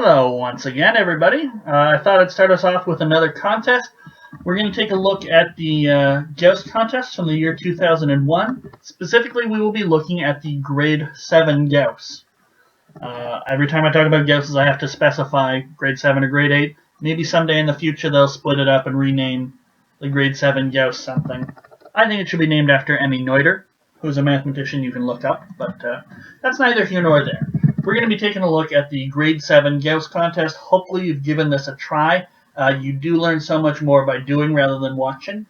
Hello once again, everybody. I thought I'd start us off with another contest. We're going to take a look at the Gauss contest from the year 2001. Specifically, we will be looking at the grade 7 Gauss. Every time I talk about Gausses, I have to specify grade 7 or grade 8. Maybe someday in the future they'll split it up and rename the grade 7 Gauss something. I think it should be named after Emmy Noether, who's a mathematician you can look up, but that's neither here nor there. We're going to be taking a look at the grade 7 Gauss contest. Hopefully you've given this a try. You do learn so much more by doing rather than watching.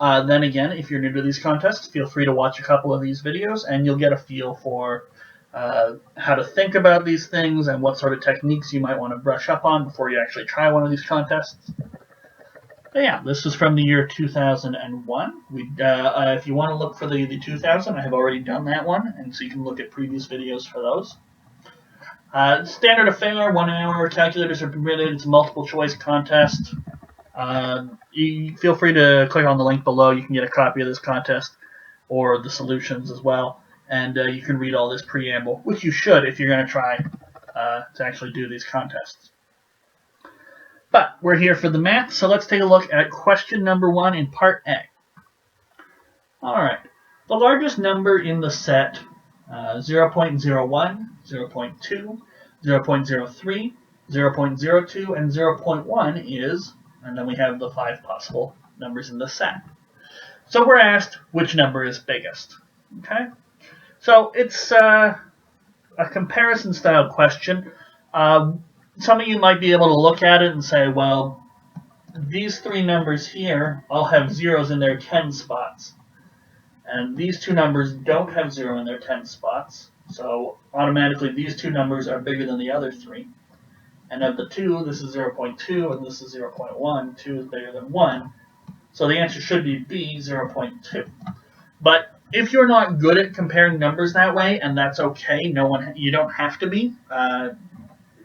Then again, if you're new to these contests, feel free to watch a couple of these videos and you'll get a feel for how to think about these things and what sort of techniques you might want to brush up on before you actually try one of these contests. But yeah, this is from the year 2001. If you want to look for the 2000, I have already done that one, and so you can look at previous videos for those. Standard affair, 1 hour, calculators are permitted, it's a multiple choice contest. You feel free to click on the link below, you can get a copy of this contest, or the solutions as well, and you can read all this preamble, which you should if you're going to try to actually do these contests. But we're here for the math, so let's take a look at question number 1 in part A. Alright, the largest number in the set 0.01, 0.2, 0.03, 0.02, and 0.1 is, and then we have the 5 possible numbers in the set. So we're asked which number is biggest. Okay, so it's a comparison style question. Some of you might be able to look at it and say, well, these 3 numbers here all have zeros in their 10 spots. And these 2 numbers don't have 0 in their 10 spots. So automatically these 2 numbers are bigger than the other 3. And of the 2, this is 0.2 and this is 0.1. 2 is bigger than 1. So the answer should be B, 0.2. But if you're not good at comparing numbers that way, and that's okay, you don't have to be.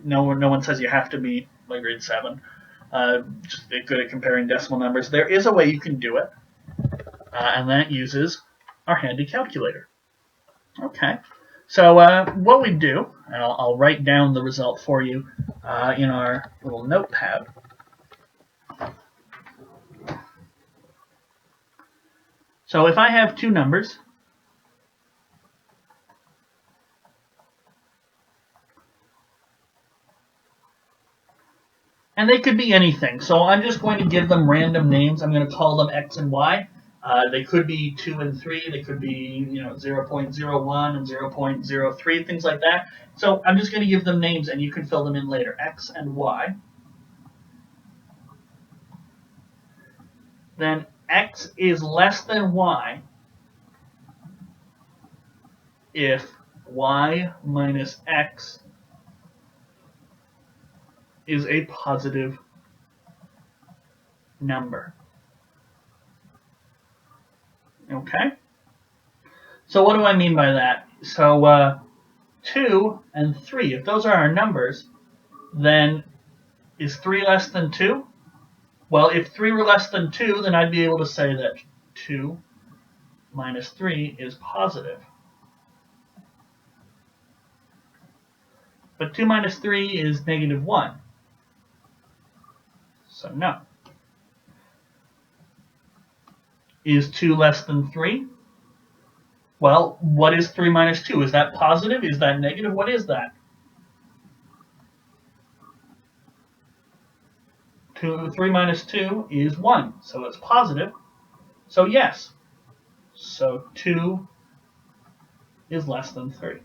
No one says you have to be like grade 7. Just get good at comparing decimal numbers. There is a way you can do it, and that uses our handy calculator. Okay, so what we do, and I'll write down the result for you in our little notepad. So if I have 2 numbers, and they could be anything. So I'm just going to give them random names. I'm going to call them X and Y. They could be 2 and 3. They could be 0.01 and 0.03, things like that. So I'm just going to give them names, and you can fill them in later. X and Y. Then X is less than Y if Y minus X is a positive number. Okay? So what do I mean by that? So 2 and 3, if those are our numbers, then is 3 less than 2? Well, if 3 were less than 2, then I'd be able to say that 2 minus 3 is positive. But 2 minus 3 is negative 1. So no. Is 2 less than 3? Well, what is 3 minus 2? Is that positive? Is that negative? What is that? 3 minus 2 is 1, so it's positive. So yes. So 2 is less than 3.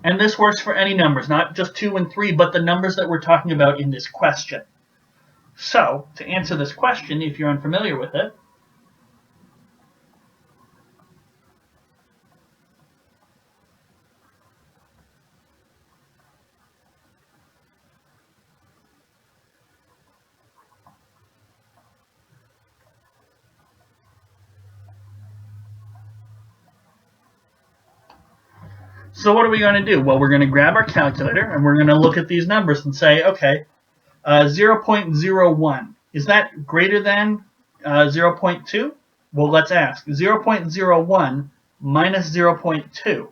And this works for any numbers, not just 2 and 3, but the numbers that we're talking about in this question. So, to answer this question, if you're unfamiliar with it, so what are we going to do? Well, we're going to grab our calculator and we're going to look at these numbers and say, okay, 0.01, is that greater than 0.2? Well, let's ask. 0.01 minus 0.2.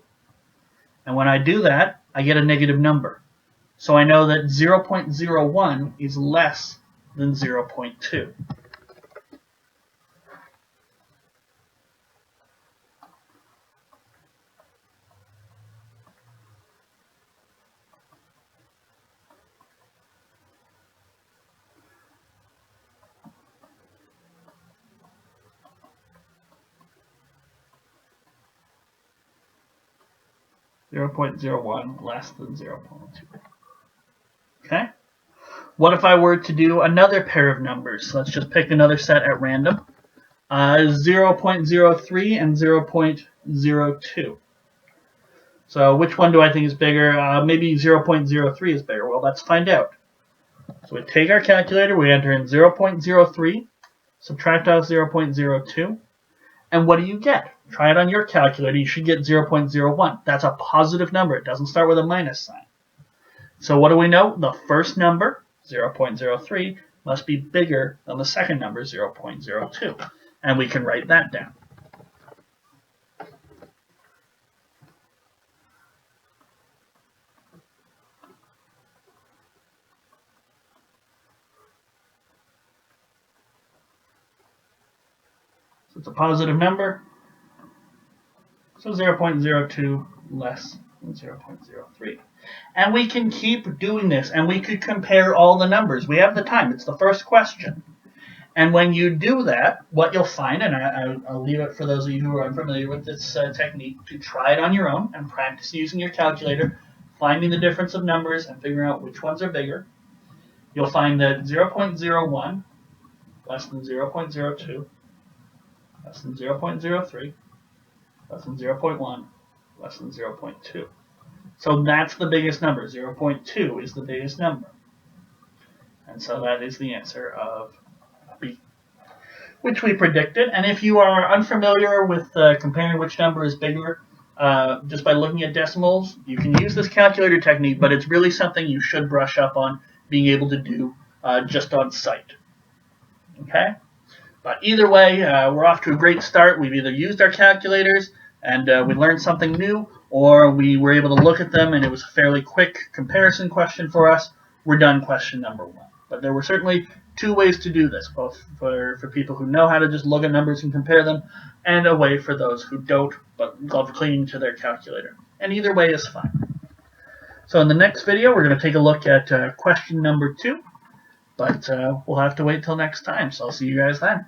And when I do that, I get a negative number. So I know that 0.01 is less than 0.2. (0.01) less than 0.2. Okay? What if I were to do another pair of numbers? So let's just pick another set at random. 0.03 and 0.02. So which one do I think is bigger? Maybe 0.03 is bigger. Well, let's find out. So we take our calculator, we enter in 0.03, subtract out 0.02, and what do you get? Try it on your calculator. You should get 0.01. That's a positive number. It doesn't start with a minus sign. So what do we know? The first number, 0.03, must be bigger than the second number, 0.02. And we can write that down. So it's a positive number. So 0.02 less than 0.03. And we can keep doing this, and we could compare all the numbers. We have the time. It's the first question. And when you do that, what you'll find, and I'll leave it for those of you who are unfamiliar with this technique, to try it on your own and practice using your calculator, finding the difference of numbers and figuring out which ones are bigger. You'll find that 0.01 less than 0.02, less than 0.03, less than 0.1, less than 0.2. So that's the biggest number. 0.2 is the biggest number. And so that is the answer of B, which we predicted. And if you are unfamiliar with comparing which number is bigger just by looking at decimals, you can use this calculator technique, but it's really something you should brush up on being able to do just on sight. Okay? But either way, we're off to a great start. We've either used our calculators and we learned something new, or we were able to look at them and it was a fairly quick comparison question for us. We're done question number 1. But there were certainly 2 ways to do this, both for people who know how to just look at numbers and compare them, and a way for those who don't but love clinging to their calculator. And either way is fine. So in the next video, we're going to take a look at question number 2, but we'll have to wait till next time. So I'll see you guys then.